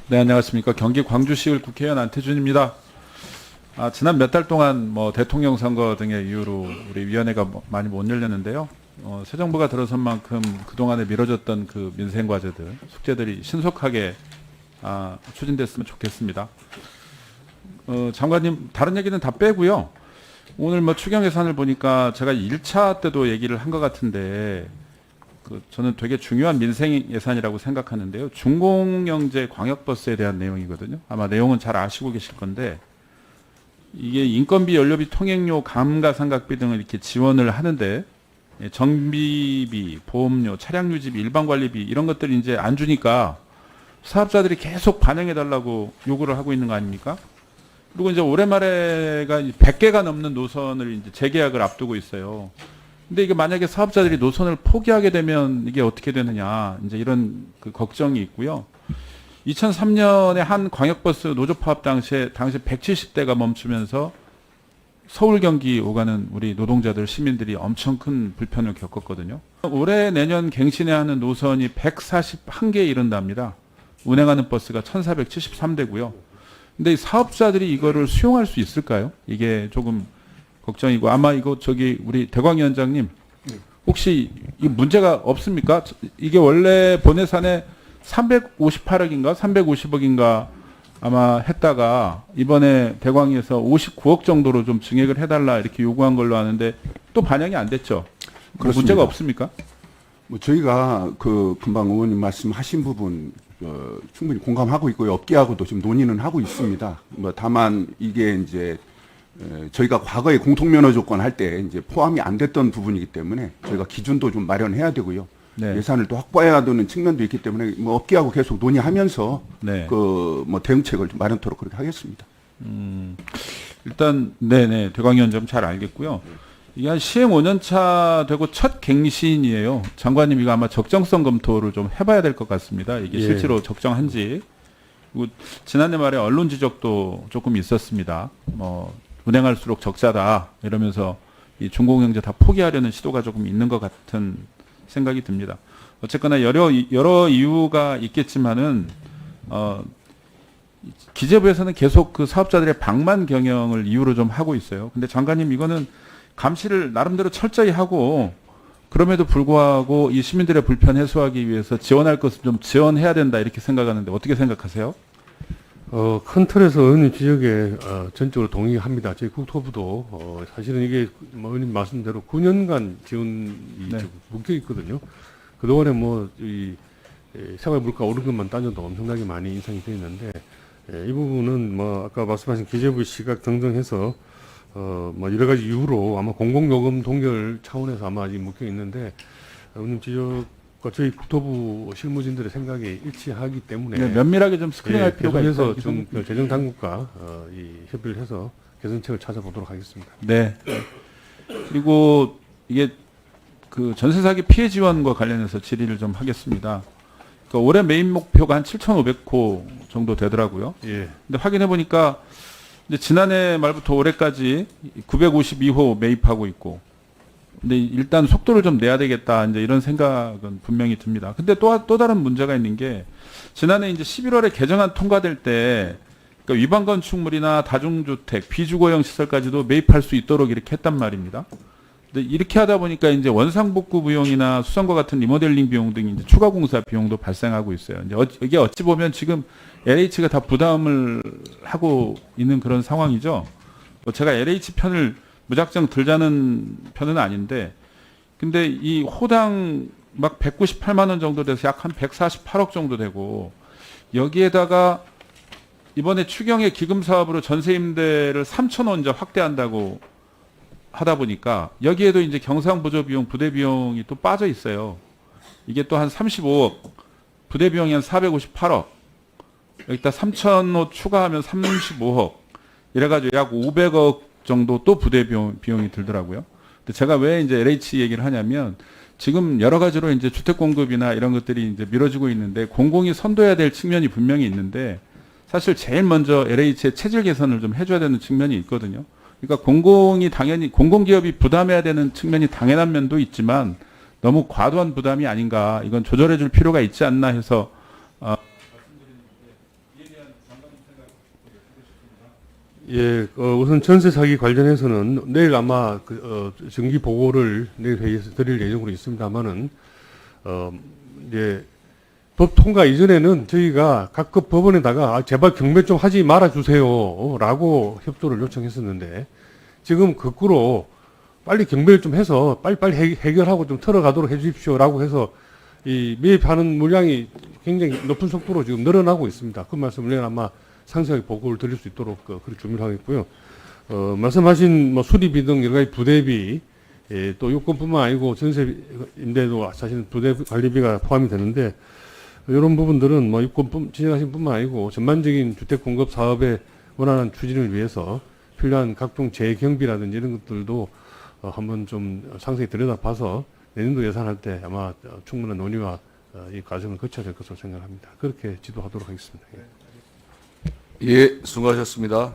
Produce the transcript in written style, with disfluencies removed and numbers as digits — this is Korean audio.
네, 안녕하십니까. 경기 광주시의회 국회의원 안태준입니다. 지난 몇 달 동안 대통령 선거 등의 이유로 우리 위원회가 많이 못 열렸는데요. 새 정부가 들어선 만큼 그동안에 미뤄졌던 그 민생 과제들, 숙제들이 신속하게 추진됐으면 좋겠습니다. 장관님, 다른 얘기는 다 빼고요. 오늘 추경 예산을 보니까 제가 1차 때도 얘기를 한 것 같은데, 저는 되게 중요한 민생 예산이라고 생각하는데요. 중공영제 광역버스에 대한 내용이거든요. 아마 내용은 잘 아시고 계실 건데, 이게 인건비, 연료비, 통행료, 감가상각비 등을 이렇게 지원을 하는데, 정비비, 보험료, 차량 유지비, 일반관리비 이런 것들이 이제 안 주니까 사업자들이 계속 반영해달라고 요구를 하고 있는 거 아닙니까? 그리고 이제 올해 말에가 100개가 넘는 노선을 이제 재계약을 앞두고 있어요. 근데 이게 만약에 사업자들이 노선을 포기하게 되면 이게 어떻게 되느냐, 이제 이런 걱정이 있고요. 2003년에 한 광역버스 노조 파업 당시 170대가 멈추면서 서울 경기 오가는 우리 노동자들, 시민들이 엄청 큰 불편을 겪었거든요. 올해 내년 갱신해야 하는 노선이 141개에 이른답니다. 운행하는 버스가 1473대고요. 근데 이 사업자들이 이거를 수용할 수 있을까요? 이게 조금 걱정이고, 아마 이거 우리 대광위원장님, 혹시 이 문제가 없습니까? 이게 원래 본 예산에 358억인가 350억인가 아마 했다가 이번에 대광위에서 59억 정도로 좀 증액을 해달라 이렇게 요구한 걸로 아는데 또 반영이 안 됐죠. 문제가 없습니까? 저희가 금방 의원님 말씀하신 부분 충분히 공감하고 있고요. 업계하고도 지금 논의는 하고 있습니다. 다만 이게 이제 저희가 과거에 공통면허 조건 할 때 이제 포함이 안 됐던 부분이기 때문에 저희가 기준도 좀 마련해야 되고요. 네. 예산을 또 확보해야 되는 측면도 있기 때문에 업계하고 계속 논의하면서 네. 대응책을 좀 마련토록 그렇게 하겠습니다. 일단 네네, 대광위원장 잘 알겠고요. 이게 한 시행 5년 차 되고 첫 갱신이에요. 장관님, 이거 아마 적정성 검토를 좀 해봐야 될 것 같습니다. 이게 실제로 적정한지. 그리고 지난해 말에 언론 지적도 조금 있었습니다. 운행할수록 적자다 이러면서 이 중공영제 다 포기하려는 시도가 조금 있는 것 같은 생각이 듭니다. 어쨌거나 여러 이유가 있겠지만은 기재부에서는 계속 그 사업자들의 방만 경영을 이유로 좀 하고 있어요. 근데 장관님, 이거는 감시를 나름대로 철저히 하고, 그럼에도 불구하고 이 시민들의 불편 해소하기 위해서 지원할 것을 좀 지원해야 된다 이렇게 생각하는데 어떻게 생각하세요? 큰 틀에서 의원님 지적에 전적으로 동의합니다. 저희 국토부도 사실은 이게 의원님 말씀대로 9년간 지원이 묶여 있거든요. 그동안에 이 생활 물가 오른 것만 따져도 엄청나게 많이 인상이 되어 있는데, 이 부분은 아까 말씀하신 기재부 시각 등등해서 여러 가지 이유로 아마 공공요금 동결 차원에서 아마 아직 묶여 있는데, 의원님 지적과 저희 국토부 실무진들의 생각이 일치하기 때문에 면밀하게 좀 스크린할 필요가 있어서 좀 재정 당국과 이 협의를 해서 개선책을 찾아보도록 하겠습니다. 네. 그리고 이게 전세 사기 피해 지원과 관련해서 질의를 좀 하겠습니다. 그러니까 올해 메인 목표가 한 7,500호 정도 되더라고요. 예. 근데 확인해 보니까 이제 지난해 말부터 올해까지 952호 매입하고 있고, 근데 일단 속도를 좀 내야 되겠다, 이제 이런 생각은 분명히 듭니다. 근데 또 다른 문제가 있는 게, 지난해 이제 11월에 개정안 통과될 때, 그러니까 위반 건축물이나 다중주택, 비주거형 시설까지도 매입할 수 있도록 이렇게 했단 말입니다. 근데 이렇게 하다 보니까 이제 원상복구 비용이나 수선과 같은 리모델링 비용 등 이제 추가 공사 비용도 발생하고 있어요. 이제 이게 어찌 보면 지금 LH가 다 부담을 하고 있는 그런 상황이죠. 제가 LH 편을 무작정 들자는 편은 아닌데, 근데 이 호당 막 198만 원 정도 돼서 약 한 148억 정도 되고, 여기에다가 이번에 추경의 기금 사업으로 전세 임대를 3,000원 이제 확대한다고 하다 보니까 여기에도 이제 경상 보조 비용, 부대 비용이 또 빠져 있어요. 이게 또 한 35억, 부대 비용이 한 458억, 여기다 3,000호 추가하면 35억, 이래가지고 약 500억 정도 또 부대 비용이 들더라고요. 근데 제가 왜 이제 LH 얘기를 하냐면, 지금 여러 가지로 이제 주택 공급이나 이런 것들이 이제 미뤄지고 있는데, 공공이 선도해야 될 측면이 분명히 있는데, 사실 제일 먼저 LH의 체질 개선을 좀 해줘야 되는 측면이 있거든요. 그러니까 공공이 당연히, 공공기업이 부담해야 되는 측면이 당연한 면도 있지만, 너무 과도한 부담이 아닌가, 이건 조절해 줄 필요가 있지 않나 해서 말씀드리는 건데, 예, 우선 전세 사기 관련해서는 내일 아마 정기 보고를 내일 회의에서 드릴 예정으로 있습니다만은 이제 법 통과 이전에는 저희가 각급 법원에다가 제발 경매 좀 하지 말아 주세요라고 협조를 요청했었는데 지금 거꾸로 빨리 경매를 좀 해서 빨리빨리 해결하고 좀 털어가도록 해주십시오라고 해서 이 매입하는 물량이 굉장히 높은 속도로 지금 늘어나고 있습니다. 그 말씀을 내일 아마 상세하게 보고를 드릴 수 있도록 그렇게 준비를 하겠고요. 말씀하신 뭐 수리비 등 여러 가지 부대비, 또 요건뿐만 아니고 전세인데도 사실은 부대 관리비가 포함이 되는데 이런 부분들은 뭐 유권 진행하신 뿐만 아니고 전반적인 주택 공급 사업의 원활한 추진을 위해서 필요한 각종 재경비라든지 이런 것들도 한번 좀 상세히 들여다봐서 내년도 예산할 때 아마 충분한 논의와 이 과정을 거쳐야 될 것으로 생각합니다. 그렇게 지도하도록 하겠습니다. 예, 수고하셨습니다.